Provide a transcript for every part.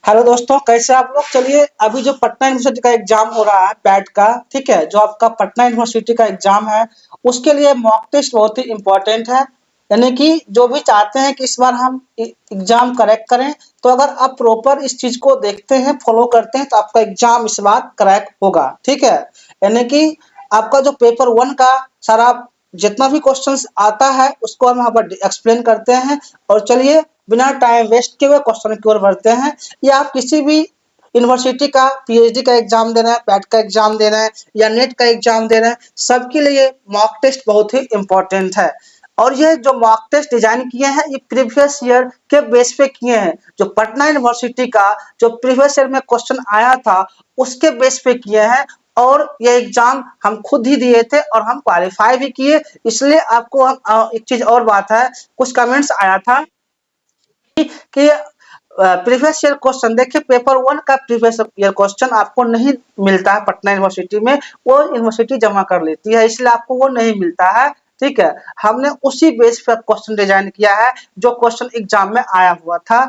Hello दोस्तों, कैसे आप लोग। चलिए, अभी जो पटना यूनिवर्सिटी का एग्जाम हो रहा है पैट का, ठीक है, जो आपका पटना यूनिवर्सिटी का एग्जाम है उसके लिए मॉक टेस्ट बहुत ही इम्पोर्टेंट है। यानी कि जो भी चाहते हैं कि इस बार हम एग्जाम करेक्ट करें, तो अगर आप प्रॉपर इस चीज को देखते हैं, फॉलो करते हैं, तो आपका एग्जाम इस बार करेक्ट होगा। ठीक है, यानी कि आपका जो पेपर वन का सारा जितना भी क्वेश्चंस आता है उसको हम यहाँ पर एक्सप्लेन करते हैं। और चलिए, बिना टाइम वेस्ट किए हुए क्वेश्चन की ओर बढ़ते हैं। या आप किसी भी यूनिवर्सिटी का पीएचडी का एग्जाम देना है, पैट का एग्जाम देना है या नेट का एग्जाम देना है, सबके लिए मॉक टेस्ट बहुत ही इम्पोर्टेंट है। और ये जो मॉक टेस्ट डिजाइन किए हैं ये प्रीवियस ईयर के बेस पे किए हैं। जो पटना यूनिवर्सिटी का जो प्रीवियस ईयर में क्वेश्चन आया था उसके बेस पे किए हैं। और ये एग्जाम हम खुद ही दिए थे और हम क्वालिफाई भी किए। इसलिए आपको एक चीज और बात है, कुछ कमेंट्स आया था कि प्रीवियस ईयर क्वेश्चन देखिए, पेपर वन का प्रीवियस ईयर क्वेश्चन आपको नहीं मिलता है पटना यूनिवर्सिटी में, वो यूनिवर्सिटी जमा कर लेती है, इसलिए आपको वो नहीं मिलता है। ठीक है, हमने उसी बेस पर क्वेश्चन डिजाइन किया है जो क्वेश्चन एग्जाम में आया हुआ था।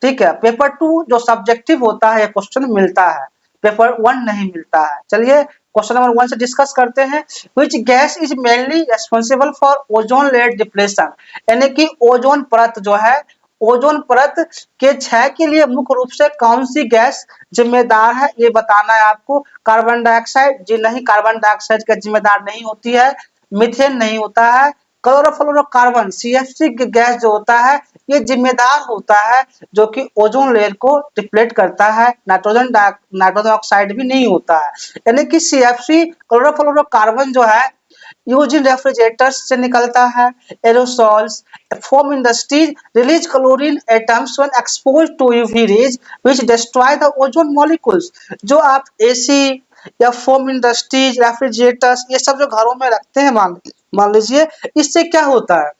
ठीक है, पेपर टू जो सब्जेक्टिव होता है क्वेश्चन मिलता है, पेपर वन नहीं मिलता है। चलिए, क्वेश्चन नंबर वन से डिस्कस करते हैं। Which gas is mainly responsible for ozone layer depletion. यानी कि ओजोन परत जो है, ओजोन परत के क्षय के लिए मुख्य रूप से कौन सी गैस जिम्मेदार है, ये बताना है आपको। कार्बन डाइऑक्साइड जी नहीं, कार्बन डाइऑक्साइड का जिम्मेदार नहीं होती है। मीथेन नहीं होता है। क्लोरोफ्लोरोकार्बन सीएफसी गैस जो होता है ये जिम्मेदार होता है जो कि ओजोन लेयर को डिप्लेट करता है। नाइट्रोजन ऑक्साइड भी नहीं होता है। यानी कि सीएफसी क्लोरोफ्लोरोकार्बन जो है यूजिंग रेफ्रिजरेटर्स से निकलता है। Aerosols foam industries release chlorine atoms when exposed to UV rays which destroy the ozone molecules. जो आप एसी या फोम इंडस्ट्रीज, रेफ्रिजरेटर्स, ये सब जो घरों में रखते हैं, मान लीजिए, इससे क्या होता है,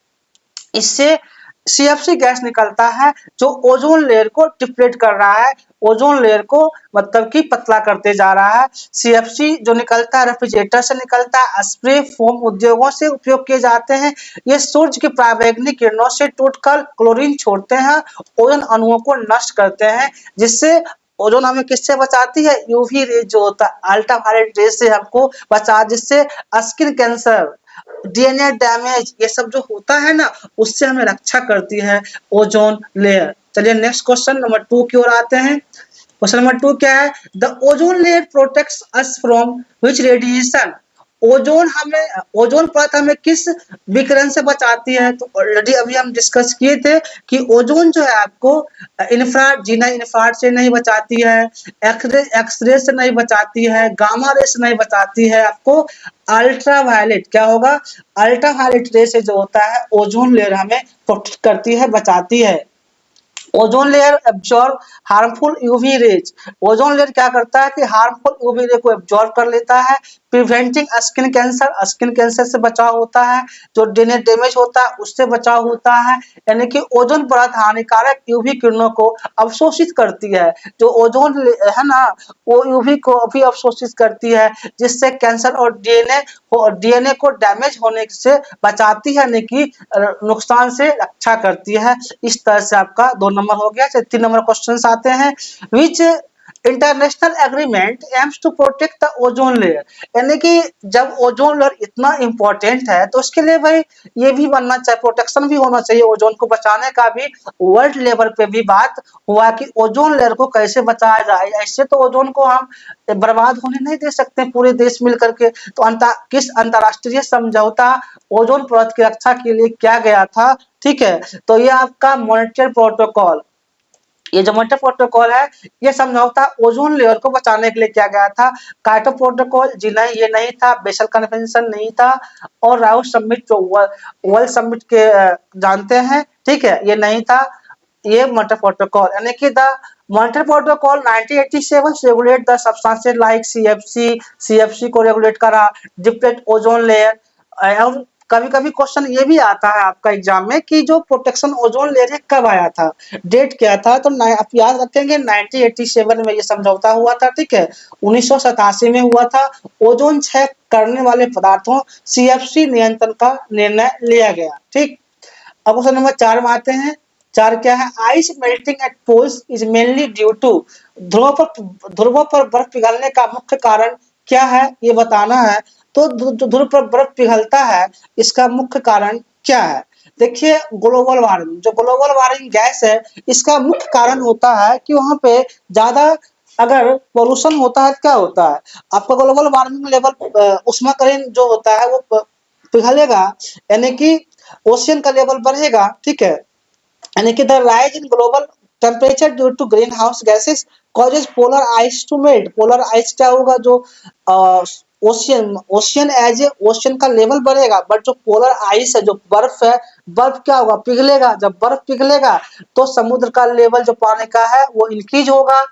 इससे सीएफसी गैस निकलता है जो ओजोन लेयर को डिप्लेट कर रहा है, ओजोन लेयर को मतलब कि पतला करते जा रहा है। सीएफसी जो निकलता है रेफ्रिजरेटर से निकलता है, स्प्रे फोम उद्योगों से उपयोग किए जाते हैं। ये सूर्य की पराबैंगनी किरणों से टूटकर क्लोरीन छोड़ते हैं, ओजोन अणुओं को नष्ट करते हैं, जिससे ओजोन हमें किससे बचाती है, यूवी रेज जो होता है, अल्ट्रावायलेट रेज से हमको बचा, जिससे स्किन कैंसर, डीएनए डैमेज, ये सब जो होता है ना, उससे हमें रक्षा करती है ओजोन लेयर। चलिए नेक्स्ट क्वेश्चन नंबर टू की ओर आते हैं। क्वेश्चन नंबर टू क्या है, the ozone layer protects us from which radiation. Ozone हमें, ओजोन परत हमें किस विकिरण से बचाती है। तो ऑलरेडी अभी हम डिस्कस किए थे कि ओजोन जो है आपको इंफ्रारेड, जी नहीं, इंफ्रारेड से नहीं बचाती है, एक्सरे से नहीं बचाती है, गामा रे से नहीं बचाती है, आपको अल्ट्रावायलेट, क्या होगा, अल्ट्रावायलेट रे से जो होता है ओजोन लेयर हमें प्रोटेक्ट करती है, बचाती है। Ozone layer absorb harmful UV rays. Ozone layer क्या करता है कि हार्मफुल यूवी रे को एब्जॉर्ब कर लेता है। Preventing skin cancer, skin cancer से बचाव होता है। जो डीएनए डैमेज होता है उससे बचाव होता है। यानी कि ओजोन परत हानिकारक यूवी किरणों को अवशोषित करती है। जो ओजोन है ना, वो यूवी को भी अवशोषित करती है, जिससे कैंसर और डीएनए को डैमेज होने से बचाती है, यानी कि नुकसान से रक्षा करती है। इस तरह से आपका 2 नंबर हो गया। 3 नंबर क्वेश्चन आते हैं। Which international agreement aims to protect the ozone layer. यानी कि जब ओजोन लेयर इतना इंपॉर्टेंट है तो उसके लिए भाई ये भी बनना चाहिए, प्रोटेक्शन भी होना चाहिए, ओजोन को बचाने का भी वर्ल्ड लेवल पे भी बात हुआ कि ओजोन लेयर को कैसे बचाया जाए। ऐसे तो ओजोन को हम बर्बाद होने नहीं दे सकते पूरे देश मिल करके। तो किस अंतरराष्ट्रीय समझौता ओजोन परत की रक्षा के लिए किया गया था। ठीक है, तो ये आपका मॉन्ट्रियल प्रोटोकॉल, ये जो मॉन्ट्रियल प्रोटोकॉल है ये समझौता ओजोन लेयर को बचाने के लिए किया गया था। कायटो प्रोटोकॉल जी नहीं, ये नहीं था। बेसल कन्वेंशन नहीं था। और राउस समिट जो वर्ल्ड समिट के जानते हैं, ठीक है, ये नहीं था। ये मॉन्ट्रियल प्रोटोकॉल, यानी कि the Montreal protocol 1987 regulate the substances like CFC को रेगुलेट करा, डिप्लेट ओजोन लेयर। और कभी-कभी क्वेश्चन ये भी आता है आपका एग्जाम में कि जो प्रोटेक्शन ओजोन लेयर है कब आया था, डेट क्या था। तो आप याद रखेंगे 1987 में ये समझौता हुआ था। ठीक है, 1987 में हुआ था। ओजोन क्षय करने वाले पदार्थों सीएफसी नियंत्रण का निर्णय लिया गया। ठीक, अब क्वेश्चन नंबर 4 में आते हैं। 4 क्या है, ice melting at poles is mainly due to, ध्रुवों पर बर्फ पिघलने का मुख्य कारण क्या है ये बताना है। तो ध्रुव पर बर्फ पिघलता है, इसका मुख्य कारण क्या है। देखिए ग्लोबल वार्मिंग, जो ग्लोबल वार्मिंग गैस है इसका मुख्य कारण होता है कि वहां पे ज्यादा अगर पोल्यूशन होता है तो क्या होता है, आपका ग्लोबल वार्मिंग लेवल ऊष्माकरण जो होता है वो पिघलेगा, यानी कि ओशियन का लेवल बढ़ेगा, ठीक है। यानी कि the rise in global temperature due to greenhouse gases causes polar ice to melt. Polar ice क्या होगा, जो ocean ocean as a ocean का लेवल बढ़ेगा, बट जो पोलर आइस है, जो बर्फ है, बर्फ क्या होगा, पिघलेगा। जब बर्फ पिघलेगा तो समुद्र का लेवल जो पानी का है वो इंक्रीज होगा।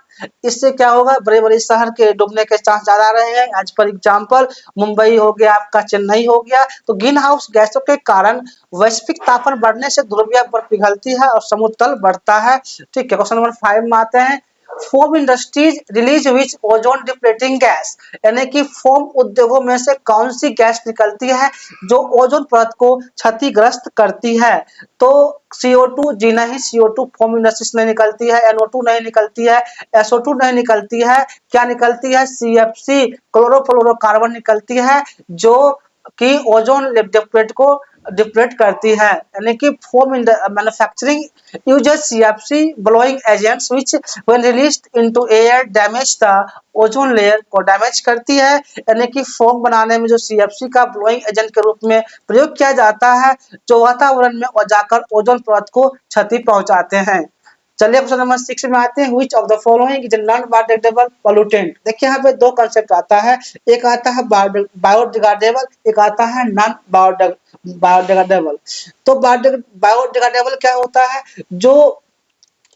इससे क्या होगा, बड़े बड़े शहर के डूबने के चांस ज्यादा रहेंगे। एज फॉर एग्जाम्पल मुंबई हो गया, आपका चेन्नई हो गया। तो ग्रीन हाउस गैसों के कारण वैश्विक तापमान बढ़ने से ध्रुवीय बर्फ पिघलती है और समुद्र तल बढ़ता है, ठीक है। क्वेश्चन नंबर 5 में आते हैं, फोम इंडस्ट्रीज रिलीज विच ओजोन डिप्लेटिंग गैस, यानी कि फोम उद्योगों में से कौन सी गैस निकलती है जो ओजोन परत को क्षतिग्रस्त करती है। तो CO2 जी नहीं, CO2 फोम इंडस्ट्रीज नहीं निकलती है, NO2 नहीं निकलती है, SO2 नहीं निकलती है, क्या निकलती है, CFC क्लोरोफ्लोरोकार्बन निकलती है, जो कि ओजोन डिप्लेट को डिप्लेट करती है। यानी कि foam manufacturing uses CFC blowing agents which when released into air damage the ozone layer को डैमेज करती है। यानी कि फोम बनाने में जो CFC का ब्लोइंग एजेंट के रूप में प्रयोग किया जाता है, जो वातावरण में जाकर ओजोन परत को क्षति पहुंचाते हैं। चलिए क्वेश्चन नंबर 6 में आते हैं, which of the following is non biodegradable pollutant. देखिए यहाँ पे दो कंसेप्ट आता है, एक आता है बायोडिग्रेडेबल, एक आता है नॉन बायोडिग्रेडेबल। तो बायोडिग्रेडेबल क्या होता है, जो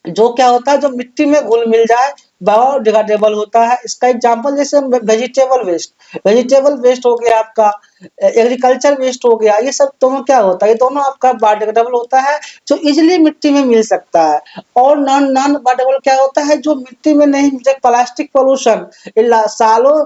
जो क्या होता है, जो मिट्टी में घुल मिल जाए, बायोडिग्रेडेबल होता है। इसका एग्जांपल जैसे वेजिटेबल वेस्ट हो गया, आपका एग्रीकल्चर वेस्ट हो गया, ये सब दोनों क्या होता है, ये दोनों आपका बायोडिग्रेडेबल होता है, जो इजीली मिट्टी में मिल सकता है। और नॉन नॉन बायोडिग्रेडेबल क्या होता है, जो मिट्टी में नहीं, जैसे प्लास्टिक पोल्यूशन सालों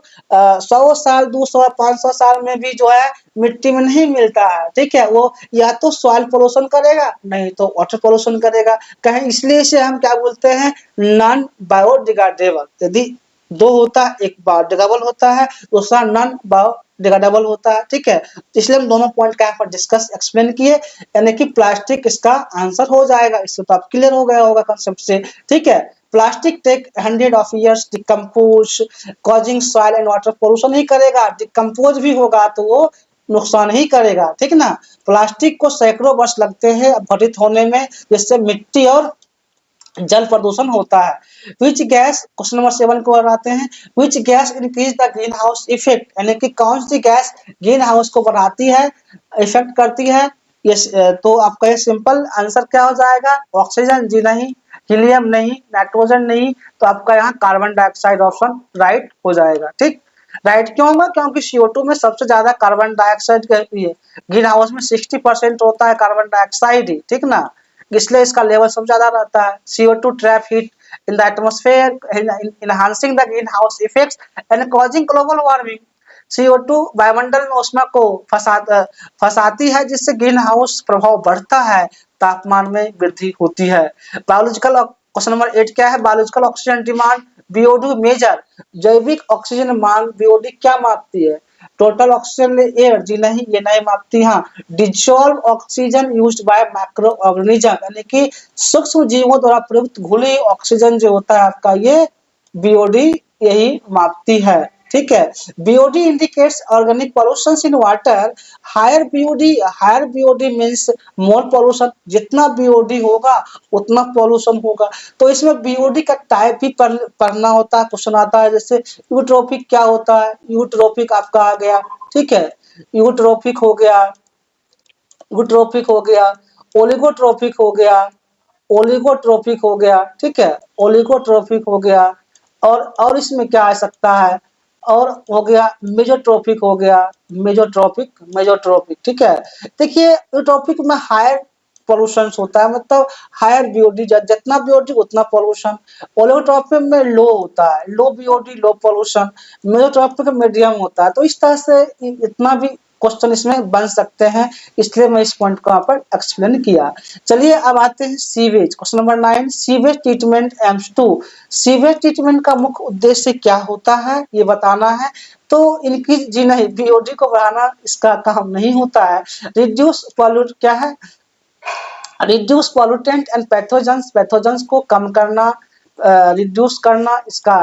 100 साल 200 500 साल में भी जो है मिट्टी में नहीं मिलता है, ठीक है। वो या तो सॉइल पोल्यूशन करेगा, नहीं तो वाटर पोल्यूशन करेगा, कहें इसलिए इसे हम क्या बोलते हैं, नॉन बायोडिग्रेडेबल। यदि दो होता है, एक बायोडिग्रेडेबल होता है, दूसरा नॉन बायोडिग्रेडेबल होता है, ठीक है। इसलिए हम दोनों पॉइंट का यहाँ पर डिस्कस एक्सप्लेन किए, यानी कि प्लास्टिक इसका आंसर हो जाएगा। इससे तो आप क्लियर हो गया होगा कंसेप्ट से, ठीक है। Plastic take 100 years decompose causing soil and water pollution ही करेगा, डिकम्पोज भी होगा तो वो नुकसान ही करेगा, ठीक ना। प्लास्टिक को सैकड़ों वर्ष लगते हैं अपघटित होने में, जिससे मिट्टी और जल प्रदूषण होता है। विच गैस, क्वेश्चन नंबर 7 को आते हैं, which gas increase the green house effect, यानी कि कौन सी गैस ग्रीन हाउस को बढ़ाती है, इफेक्ट करती है। ये तो आपका ये सिंपल आंसर क्या हो जाएगा, ऑक्सीजन जी नहीं, हीलियम नहीं, नाइट्रोजन नहीं, तो आपका यहाँ कार्बन डाइऑक्साइड ऑप्शन राइट हो जाएगा, ठीक। राइट क्यों होगा, क्योंकि CO2 में सबसे ज्यादा कार्बन डाइऑक्साइड ग्रीन हाउस में 60% होता है कार्बन डाइऑक्साइड ही, ठीक ना, इसलिए इसका लेवल सबसे ज्यादा रहता है। CO2 trap heat in the atmosphere enhancing the green house effects and causing global warming. CO2 वायुमंडल में ऊष्मा को फंसाती है, जिससे ग्रीन हाउस प्रभाव बढ़ता है, तापमान में वृद्धि होती है। बायोलॉजिकल, क्वेश्चन नंबर 8 क्या है, biological oxygen demand BOD measure, जैविक ऑक्सीजन मांग BOD क्या मापती है, टोटल ऑक्सीजन एयर जी नहीं, ये नहीं मापती। हाँ, dissolve oxygen used by micro organism, यानी कि सूक्ष्म जीवों द्वारा प्रयुक्त घुली ऑक्सीजन जो होता है आपका, ये BOD यही मापती है, ठीक है। BOD indicates organic pollution in water, higher BOD means more pollution, जितना BOD होगा उतना पॉल्यूशन होगा। तो इसमें BOD का टाइप भी पढ़ना होता है, क्वेश्चन आता है, जैसे यूट्रोपिक क्या होता है, यूट्रोपिक आपका आ गया, ठीक है, यूट्रोपिक हो गया, यूट्रोपिक हो गया, ओलिगोट्रोपिक हो गया, ओलिगोट्रोपिक हो गया, ठीक है, ओलिगोट्रोपिक हो गया। और इसमें क्या आ सकता है, और हो गया मेजोट्रोपिक, हो गया मेजोट्रोपिक, ठीक है। देखिए यूट्रोपिक में हायर पोल्यूशन होता है, मतलब हायर BOD, जितना BOD उतना पोल्यूशन। ओलिगोट्रोपिक में लो होता है, लो BOD लो पोल्यूशन। मेजोट्रोपिक मीडियम होता है। तो इस तरह से इतना भी क्वेश्चन इसमें बन सकते हैं, इसलिए मैं इस पॉइंट को यहाँ पर एक्सप्लेन किया। चलिए अब आते हैं sewage, question number 9, sewage treatment AIIMS 2। Sewage treatment का मुख्य उद्देश्य क्या होता है ये बताना है। तो इनकी जी नहीं, बीओडी को बढ़ाना इसका काम नहीं होता है। रिड्यूस पॉल्यूट क्या है, reduce pollutant and pathogens, pathogens को कम करना, रिड्यूस करना इसका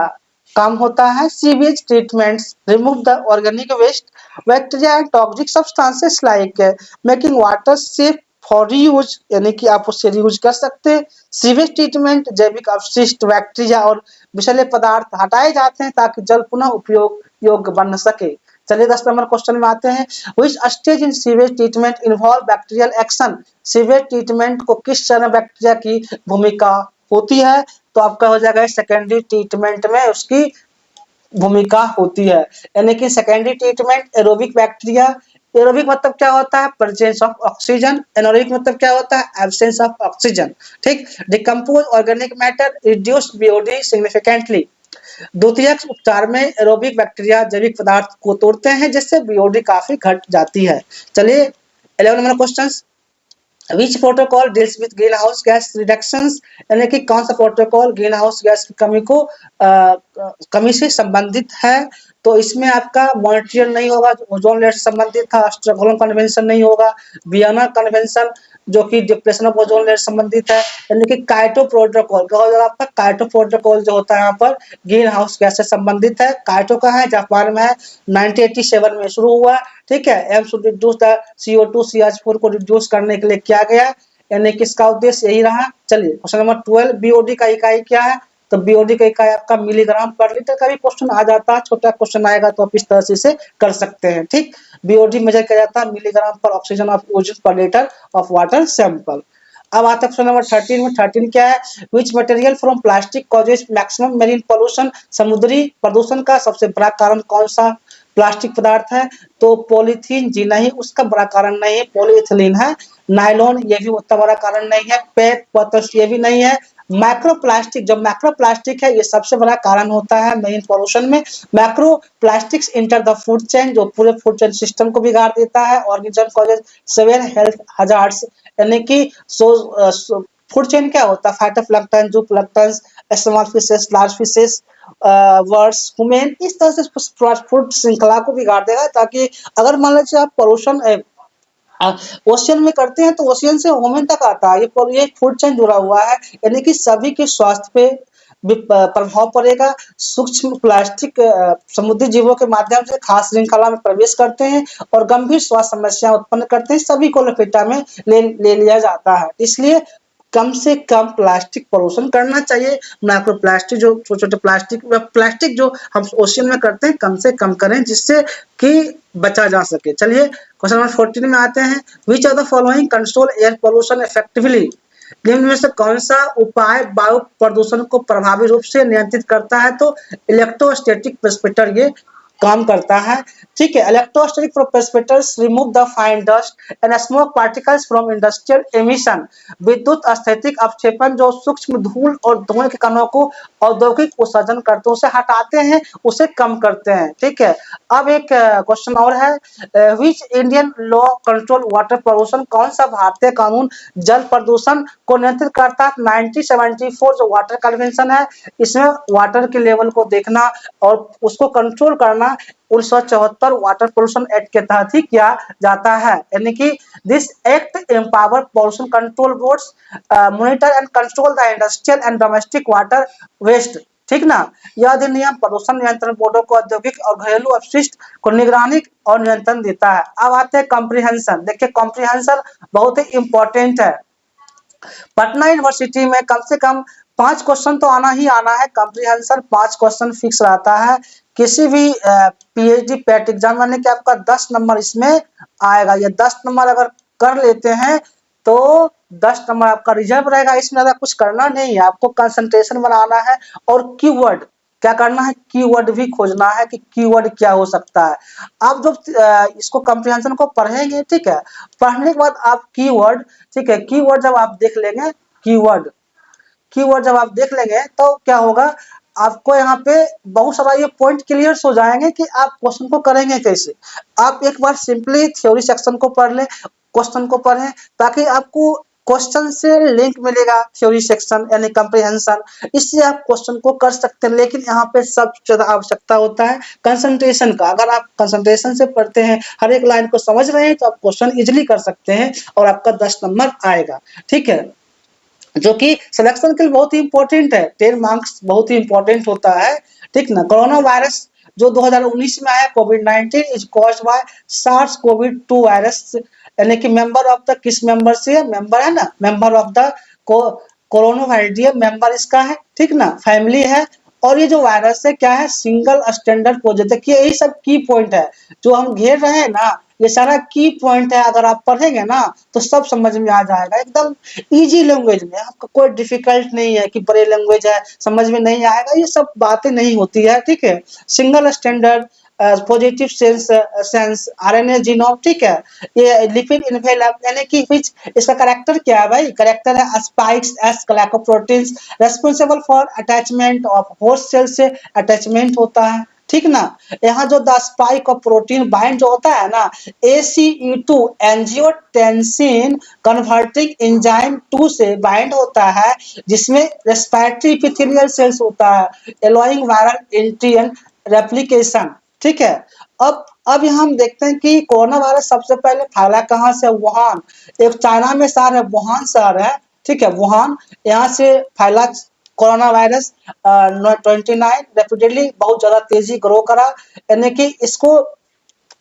काम होता है। Sewage treatments remove the organic waste, bacteria and toxic substances like making water safe for reuse, यानी कि आप उससे रीयूज कर सकते हैं। सीवेज ट्रीटमेंट जैविक अपशिष्ट, बैक्टीरिया और विषैले पदार्थ हटाए जाते हैं ताकि जल पुनः उपयोग योग्य बन सके। चलिए 10 नंबर क्वेश्चन में आते हैं। Which stage in sewage treatment involve bacterial action, sewage treatment को किस चरण बैक्टीरिया की भूमिका होती है, तो आपका हो जाएगा सेकेंडरी ट्रीटमेंट में उसकी भूमिका होती है, यानी कि secondary treatment aerobic bacteria, aerobic मतलब क्या होता है, प्रेजेंस ऑफ ऑक्सीजन, एनोरिक मतलब क्या होता है, एब्सेंस ऑफ ऑक्सीजन, ठीक। Decompose organic matter, reduce BOD significantly, द्वितीयक उपचार में एरोबिक बैक्टीरिया जैविक पदार्थ को तोड़ते हैं जिससे बीओडी काफी घट जाती है। चलिए 11 number question, which protocol deals with green house gas reductions, यानी कि कौन सा प्रोटोकॉल ग्रीन हाउस गैस की कमी को कमी से संबंधित है, तो इसमें आपका मॉन्ट्रियल नहीं होगा, ओजोन लेयर से संबंधित था, स्टॉकहोल्म कन्वेंशन नहीं होगा, वियना कन्वेंशन जो कि डिप्रेशन ऑफ ओजोन लेयर संबंधित है, यानी कि काइटो प्रोटोकॉल क्या होगा आपका, काइटो प्रोटोकॉल जो होता है यहाँ पर ग्रीन हाउस गैस से संबंधित है। काइटो का है, जापान में है, 1987 में शुरू हुआ, ठीक है। M to reduce the CO2 CH4 को रिड्यूस करने के लिए किया गया, यानी कि इसका उद्देश्य यही रहा। चलिए क्वेश्चन नंबर 12, बीओडी का इकाई क्या है, तो बीओडी का इकाई आपका मिलीग्राम पर लीटर का भी क्वेश्चन आ जाता है, छोटा क्वेश्चन आएगा तो आप इस तरह से इसे कर सकते हैं, ठीक। बीओडी मेजर किया जाता है मिलीग्राम पर ऑक्सीजन ऑफ यूज्ड पर लीटर ऑफ वाटर सैंपल। अब आता है क्वेश्चन नंबर 13 में, 13 क्या है, which material from plastic causes maximum marine pollution, समुद्री प्रदूषण का सबसे बड़ा कारण कौन सा प्लास्टिक पदार्थ है, तो पॉलीथीन जी नहीं, उसका बड़ा कारण नहीं है, पॉलीइथिलीन है। नायलॉन ये भी उतना बड़ा कारण नहीं है, पेट पतस ये भी नहीं है। माइक्रो प्लास्टिक, जो माइक्रो प्लास्टिक है ये सबसे बड़ा कारण होता है मेरीन पोल्यूशन में। Micro plastics enter the food chain, जो पूरे फूड चेन सिस्टम को बिगाड़ देता है। Organism causes severe health hazards, यानी कि फूड चेन क्या होता है, phytoplankton, जूप्लैंक्टन, small fishes, large fishes, words, human, इस तरह से फूड श्रृंखला को बिगाड़ देगा। ताकि अगर मान लीजिए आप पोल्यूशन ओशियन में करते हैं तो ओशियन से ह्यूमन तक आता है, ये फूड चेन जुड़ा हुआ है, यानी कि सभी के स्वास्थ्य पे भी प्रभाव पड़ेगा। सूक्ष्म प्लास्टिक समुद्री जीवों के माध्यम से खास श्रृंखला में प्रवेश करते हैं और गंभीर स्वास्थ्य समस्या उत्पन्न करते हैं, सभी को लपेटा में ले लिया जाता है। इसलिए कम से कम प्लास्टिक पोल्यूशन करना चाहिए। माइक्रो प्लास्टिक, जो छोटे छोटे प्लास्टिक जो हम ओशियन में करते हैं कम से कम करें, जिससे कि बचा जा सके। चलिए क्वेश्चन नंबर 14 में आते हैं, which of the following control air pollution effectively, निम्न में से कौन सा उपाय वायु प्रदूषण को प्रभावी रूप से नियंत्रित करता है, तो इलेक्ट्रोस्टैटिक प्रेसिपिटेटर ये काम करता है, ठीक है। Electrostatic precipitators remove the fine dust and smoke particles from industrial emission, विद्युत स्थैतिक अवक्षेपण जो सूक्ष्म धूल और धुएं के कणों को औद्योगिक उत्सर्जन करते हैं उसे हटाते हैं, उसे कम करते हैं, ठीक है। अब एक क्वेश्चन और है, which Indian law control water pollution, कौन सा भारतीय कानून जल प्रदूषण को नियंत्रित करता है। 1974 जो वाटर कन्वेंशन है, इसमें वाटर के लेवल को देखना और उसको कंट्रोल करना 1974 वाटर पोल्यूशन एक्ट के तहत ही किया जाता है, यानी कि this act empower pollution control boards monitor and control the industrial and domestic water waste, ठीक ना। यह अधिनियम प्रदूषण नियंत्रण बोर्डों को औद्योगिक और घरेलू अपशिष्ट को निगरानी और नियंत्रण देता है। अब आते हैं कॉम्प्रिहेंशन, देखिए कॉम्प्रिहेंशन बहुत ही इंपॉर्टेंट है। पटना यूनिवर्सिटी में कम से कम 5 क्वेश्चन तो आना ही आना है, कॉम्प्रिहेंशन 5 क्वेश्चन फिक्स रहता है। किसी भी पीएचडी पैट एग्जाम यानी कि आपका 10 नंबर इसमें आएगा, ये 10 नंबर अगर कर लेते हैं तो 10 नंबर आपका रिजर्व रहेगा। इसमें ज्यादा कुछ करना नहीं है, आपको कंसंट्रेशन बनाना है और कीवर्ड क्या करना है, कीवर्ड भी खोजना है कि कीवर्ड क्या हो सकता है। आप जब इसको कॉम्प्रिहेंशन को पढ़ेंगे, ठीक है, पढ़ने के बाद आप कीवर्ड, ठीक है, कीवर्ड जब आप देख लेंगे, कीवर्ड जब आप देख लेंगे तो क्या होगा, आपको यहाँ पे बहुत सारा ये पॉइंट क्लियर हो जाएंगे कि आप क्वेश्चन को करेंगे कैसे। आप एक बार सिंपली थ्योरी सेक्शन को पढ़ लें, क्वेश्चन को पढ़ें, ताकि आपको क्वेश्चन से लिंक मिलेगा थ्योरी सेक्शन यानी कंप्रीहेंशन, इससे आप क्वेश्चन को कर सकते हैं। लेकिन यहाँ पे सबसे ज्यादा आवश्यकता होता है कंसंट्रेशन का। अगर आप कंसंट्रेशन से पढ़ते हैं, हर एक लाइन को समझ रहे हैं, तो आप क्वेश्चन इजिली कर सकते हैं और आपका 10 नंबर आएगा। ठीक है, जो कि सिलेक्शन के लिए बहुत ही इंपॉर्टेंट है। 10 मार्क्स बहुत ही इंपॉर्टेंट होता है। ठीक ना। कोरोना वायरस जो 2019 में आया, कोविड-19 is caused by SARS COVID 2 virus, यानी कि मेंबर ऑफ द किस मेंबर से है, मेंबर है ना, member of the corona virus member इसका है। ठीक ना, फैमिली है। और ये जो वायरस है क्या है, सिंगल स्टैंडर्ड प्रोजेक्ट। देखिए यही सब की पॉइंट है जो हम घेर रहे हैं ना, ये सारा की पॉइंट है। अगर आप पढ़ेंगे ना तो सब समझ में आ जाएगा, एकदम इजी लैंग्वेज में। आपका कोई डिफिकल्ट नहीं है कि बड़े लैंग्वेज है समझ में नहीं आएगा, ये सब बातें नहीं होती है। ठीक है, single standard positive sense RNA genome. ठीक है, ये लिपिड इन्वेलप यानी कि विच, इसका करेक्टर क्या है भाई, करेक्टर है spikes S glycoproteins responsible for attachment of host cell से अटैचमेंट होता है। ठीक ना, यहाँ जो the spike of protein bind जो होता है ना, ACE2 एंजियोटेंसिन कन्वर्टिंग एंजाइम 2 से बाइंड होता है, जिसमें रेस्पिरेटरी एपिथेलियल सेल्स होता है, allowing viral entry and replication. ठीक है, अब यहाँ हम देखते हैं कि कोरोना वायरस सबसे पहले फैला कहाँ से, वुहान। एक चाइना में शहर है, वुहान शहर है। ठीक है, वुहान, यहाँ से फैला कोरोना वायरस 29 रेपिडली, बहुत ज्यादा तेजी ग्रो करा। यानी कि इसको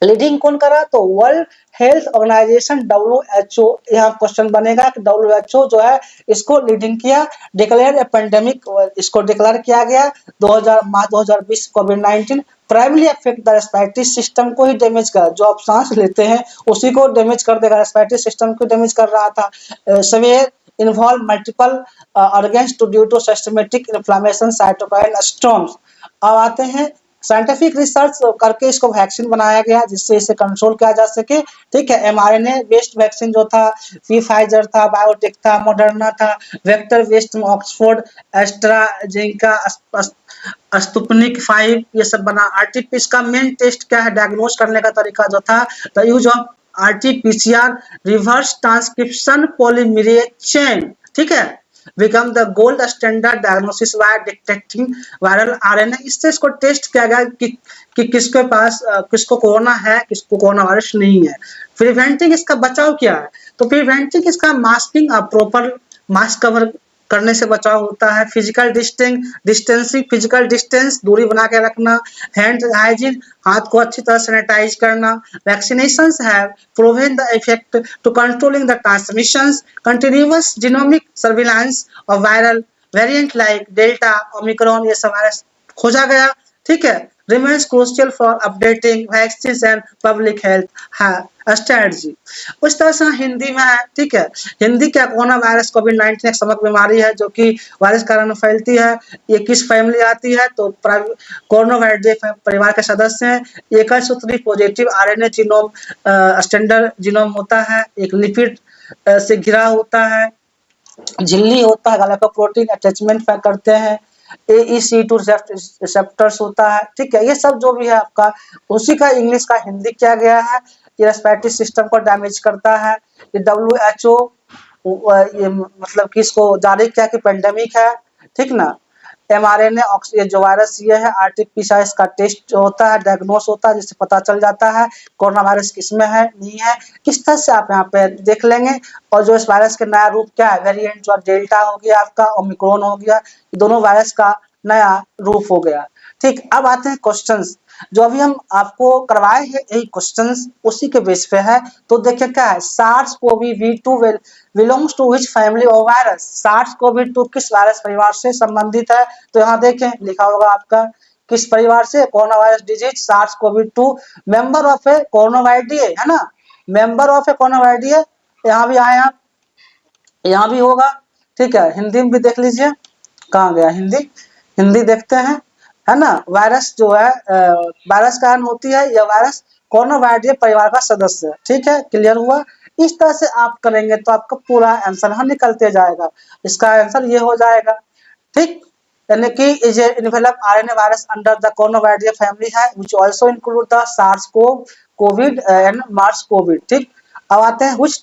लीडिंग कौन करा, तो वर्ल्ड हेल्थ ऑर्गेनाइजेशन WHO। यहाँ क्वेश्चन बनेगा कि WHO जो है इसको लीडिंग किया। डिक्लेयर ए पेंडेमिक, इसको डिक्लेयर किया गया मार्च 2020। कोविड-19 primary affect the respiratory system को ही डैमेज कर, जो आप सांस लेते हैं उसी को डैमेज कर देगा, रेस्पिरेटरी सिस्टम को डैमेज कर रहा था। Severe involve multiple organs to due to systematic inflammation cytokine storms. अब आते हैं साइंटिफिक रिसर्च करके इसको वैक्सीन बनाया गया जिससे इसे कंट्रोल किया जा सके। ठीक है, mRNA बेस्ड वैक्सीन जो था, फाइजर था, बायोटेक था, मॉडर्ना था। Vector based Oxford AstraZeneca, Sputnik 5, ये सब बना। आरटीपीसीआर का मेन टेस्ट क्या है, डायग्नोज करने का तरीका जो था, the use of RTPCR reverse transcription polymerase chain. ठीक है, become the gold standard diagnosis by detecting viral RNA. इससे इसको टेस्ट किया गया कि किसके पास किसको कोरोना है, किसको कोरोना वायरस नहीं है। प्रिवेंटिंग, इसका बचाव क्या है, तो प्रिवेंटिंग इसका मास्किंग, प्रॉपर मास्क कवर करने से बचाव होता है। फिजिकल डिस्टेंसिंग, फिजिकल डिस्टेंस, दूरी बना के रखना। हैंड हाइजीन, हाथ को अच्छी तरह सैनिटाइज करना। Vaccinations have proven the effect to controlling the transmissions. Continuous genomic surveillance of viral variant like delta, omicron, ये सब वायरस खोजा गया। ठीक है, remains crucial for updating vaccines and public health strategy। उस तरह से हिंदी में है। ठीक है, हिंदी क्या, कोरोना वायरस कोविड-19 एक समग्र बीमारी है जो कि वायरस के कारण फैलती है। ये किस फैमिली आती है, तो कोरोना वायरस परिवार के सदस्य हैं। एकल सूत्री positive RNA genome standard genome होता है, एक लिपिड से घिरा होता है, झिल्ली होता है, ग्लाइकोप्रोटीन अटैचमेंट करते हैं। AEC2 रिसेप्टर्स होता है। ठीक है, ये सब जो भी है आपका उसी का इंग्लिश का हिंदी किया गया है। ये रेस्पिरेटरी सिस्टम को डैमेज करता है। ये WHO ये मतलब कि इसको जारी किया कि पेंडेमिक है। ठीक ना, mRNA ये जो वायरस ये है, आरटीपीसीआर इसका टेस्ट होता है, डायग्नोस होता है, जिससे पता चल जाता है कोरोना वायरस किसमें है, नहीं है। किस तरह से आप यहाँ पे देख लेंगे। और जो इस वायरस के नया रूप क्या है, वेरिएंट जो डेल्टा हो गया आपका, ओमिक्रॉन हो गया, ये दोनों वायरस का नया रूप हो गया। ठीक, अब आते हैं क्वेश्चंस जो अभी हम आपको करवाए हैं, यही क्वेश्चंस उसी के बेस पे है। तो देखिए क्या है, SARS-CoV-2 belongs to which family of virus. SARS-CoV-2 किस वायरस परिवार से संबंधित है, तो यहाँ देखें लिखा होगा आपका किस परिवार से, corona virus disease SARS-CoV-2 member of A coronavirus है ना, मेंबर ऑफ ए कोरोनावायरस। यहाँ भी आए आप, यहाँ भी होगा। ठीक है, हिंदी में भी देख लीजिए, कहाँ गया हिंदी, हिंदी देखते हैं, है ना। वायरस जो है वायरस का कारण होती है, यह वायरस कोरोना वायरस परिवार का सदस्य है। ठीक है, क्लियर हुआ। इस तरह से आप करेंगे तो आपका पूरा आंसर यहाँ निकलते जाएगा। इसका आंसर ये हो जाएगा। ठीक, यानी कि is a envelope RNA virus under the coronavirus family है which also include the SARS COVID and MERS COVID. ठीक, अब आते हैं which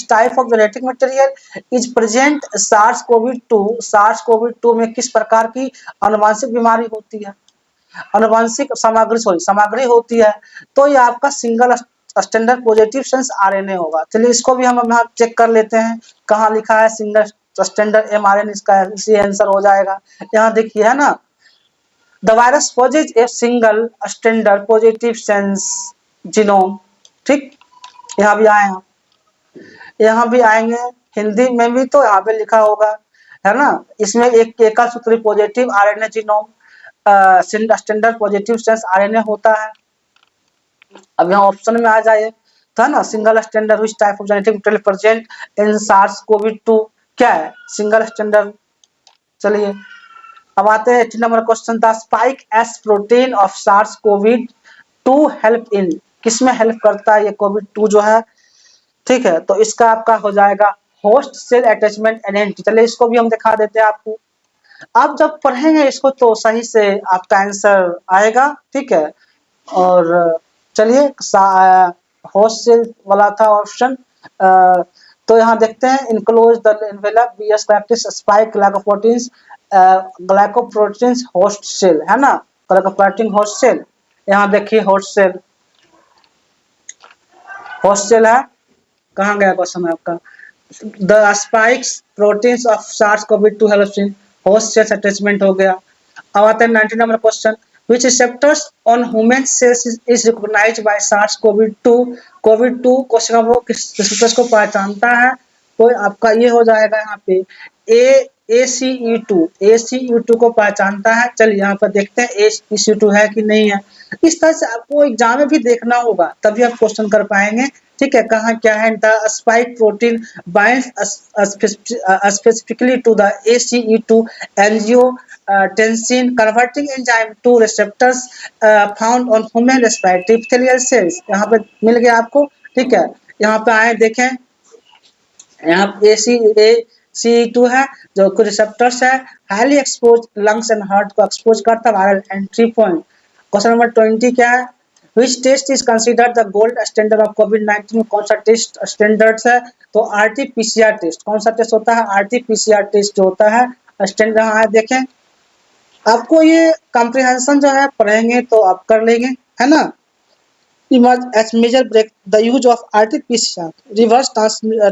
type of genetic material is present SARS-CoV-2 में किस प्रकार की आनुवंशिक बीमारी होती है, आनुवंशिक सामग्री होती है। तो ये आपका single standard positive sense RNA होगा। चलिए इसको भी हम यहाँ चेक कर लेते हैं, कहाँ लिखा है सिंगल स्टैंडर्ड mRNA, इसका इसी आंसर हो जाएगा। यहाँ देखिए है ना, the virus poses a single standard positive sense genome. ठीक, यहाँ भी आए हैं, यहाँ भी आएंगे हिंदी में भी, तो यहाँ पे लिखा होगा है ना, इसमें एक एकल सूत्री positive RNA genome standard positive sense RNA होता है। अब यहाँ ऑप्शन में आ जाए तो है ना, single standard which type of genetic material present in SARS-CoV-2 क्या है, सिंगल स्टैंडर्ड। चलिए अब आते हैं 18 number question, the spike S protein of SARS-CoV-2 help in, किसमें हेल्प करता है ये कोविड 2 जो है। ठीक है, तो इसका आपका हो जाएगा होस्ट सेल अटैचमेंट एनएनटी। चलिए इसको भी हम दिखा देते हैं आपको, आप जब पढ़ेंगे इसको तो सही से आपका आंसर आएगा। ठीक है, और चलिए होस्ट सेल वाला था ऑप्शन, तो यहाँ देखते हैं enclose the envelope BS practice spike glycoproteins host cell है ना, ग्लाइकोप्रोटीन होस्ट सेल। यहाँ देखिए होस्ट सेल है, कहाँ गया क्वेश्चन आपका, the spikes proteins of SARS-CoV-2 helps in host cell attachment हो गया। अब आते हैं 19 number question, which receptors on human cells is recognized by SARS-CoV-2 question वो किस रिसेप्टर्स को पहचानता है, तो आपका ये हो जाएगा यहाँ पे ACE2 को पहचानता है। चलिए यहाँ पर देखते हैं ACE2 है कि नहीं है। इस तरह से आपको एग्जाम में भी देखना होगा, तभी आप क्वेश्चन कर पाएंगे। ठीक है, कहाँ क्या है, the spike protein binds specifically to the ACE2 angiotensin converting enzyme to receptors found on human respiratory epithelial cells। यहाँ पे मिल गया आपको। ठीक है, यहाँ पे आए देखें, यहाँ ACE2 है जो कुछ रिसेप्टर्स है, highly expose lungs and heart को एक्सपोज करता है, viral entry point. Question number 20 क्या है, Which test is considered the gold standard of COVID-19 में कौन सा टेस्ट स्टैंडर्ड्स है, तो RT-PCR टेस्ट। कौन सा टेस्ट होता है, RT-PCR टेस्ट जो होता है स्टैंडर्ड। यहाँ देखें, आपको ये कॉम्प्रिहेंशन जो है पढ़ेंगे तो आप कर लेंगे है ना। As major break the use of RT-PCR reverse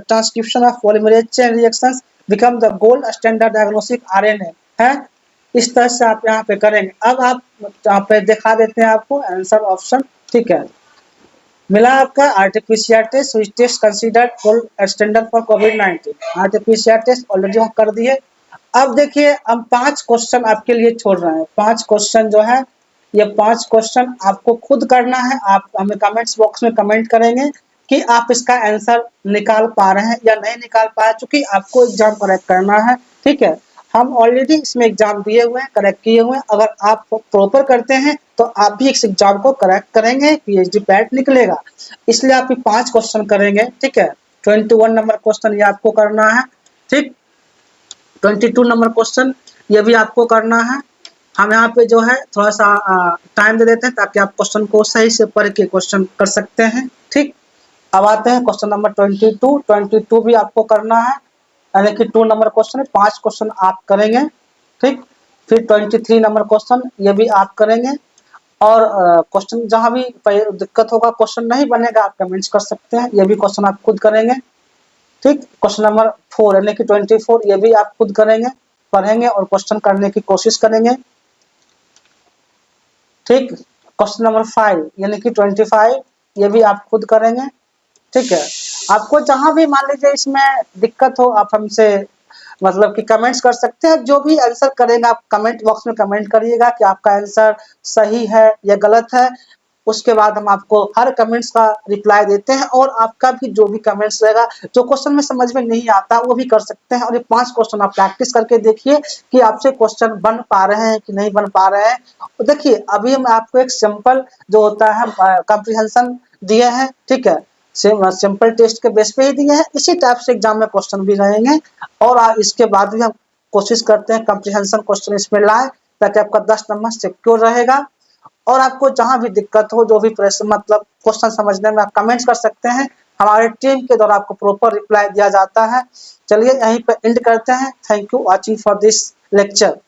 transcription of polymerase chain reactions become the gold standard diagnostic RNA है। इस तरह से आप यहाँ पे करेंगे। अब आप यहाँ पे दिखा देते हैं आपको आंसर ऑप्शन। ठीक है, मिला आपका RT-PCR test which test considered gold standard for कोविड-19। RT-PCR टेस्ट ऑलरेडी हम कर दिए। अब देखिए हम 5 क्वेश्चन आपके लिए छोड़ रहे हैं। 5 क्वेश्चन जो है, ये 5 क्वेश्चन आपको खुद करना है। आप हमें कमेंट्स बॉक्स में कमेंट करेंगे कि आप इसका आंसर निकाल पा रहे हैं या नहीं निकाल पाए, चूंकि आपको एग्जाम करेक्ट करना है। ठीक है, हम ऑलरेडी इसमें एग्जाम दिए हुए हैं, करेक्ट किए हुए हैं। अगर आप प्रॉपर करते हैं तो आप भी इस एग्जाम को करेक्ट करेंगे, PhD पैट निकलेगा। इसलिए आप 5 क्वेश्चन करेंगे। ठीक है, 21 नंबर क्वेश्चन ये आपको करना है। ठीक, 22 नंबर क्वेश्चन ये भी आपको करना है। हम यहाँ पे जो है थोड़ा सा टाइम दे देते हैं ताकि आप क्वेश्चन को सही से पढ़ के क्वेश्चन कर सकते हैं। ठीक, अब आते हैं क्वेश्चन नंबर 22 भी आपको करना है, यानी कि 2 नंबर क्वेश्चन है, 5 क्वेश्चन आप करेंगे। ठीक, फिर 23 नंबर क्वेश्चन ये भी आप करेंगे। और क्वेश्चन जहाँ भी दिक्कत होगा, क्वेश्चन नहीं बनेगा, आप कमेंट्स कर सकते हैं, ये भी क्वेश्चन आप खुद करेंगे। ठीक, क्वेश्चन नंबर 4 यानी कि 24 ये भी आप खुद करेंगे, पढ़ेंगे और क्वेश्चन करने की कोशिश करेंगे। ठीक, क्वेश्चन नंबर 5 यानी कि 25 ये भी आप खुद करेंगे। ठीक है, आपको जहां भी मान लीजिए इसमें दिक्कत हो, आप हमसे मतलब कि कमेंट्स कर सकते हैं। जो भी आंसर करेंगे आप कमेंट बॉक्स में कमेंट करिएगा कि आपका आंसर सही है या गलत है। उसके बाद हम आपको हर कमेंट्स का रिप्लाई देते हैं, और आपका भी जो भी कमेंट्स रहेगा, जो क्वेश्चन में समझ में नहीं आता वो भी कर सकते हैं। और ये 5 क्वेश्चन आप प्रैक्टिस करके देखिए कि आपसे क्वेश्चन बन पा रहे हैं कि नहीं बन पा रहे हैं। तो देखिए अभी हम आपको एक सिंपल जो होता है कॉम्प्रिहेंशन दिए हैं। ठीक है, सिंपल टेस्ट के बेस पे ही दिए हैं। इसी टाइप से एग्जाम में क्वेश्चन भी रहेंगे, और इसके बाद भी हम कोशिश करते हैं कम्प्रीहेंशन क्वेश्चन इसमें लाएँ, ताकि आपका 10 नंबर सिक्योर रहेगा। और आपको जहाँ भी दिक्कत हो, जो भी प्रश्न मतलब क्वेश्चन समझने में, आप कमेंट्स कर सकते हैं। हमारे टीम के द्वारा आपको प्रॉपर रिप्लाई दिया जाता है। चलिए यहीं पे एंड करते हैं। Thank you watching for this lecture.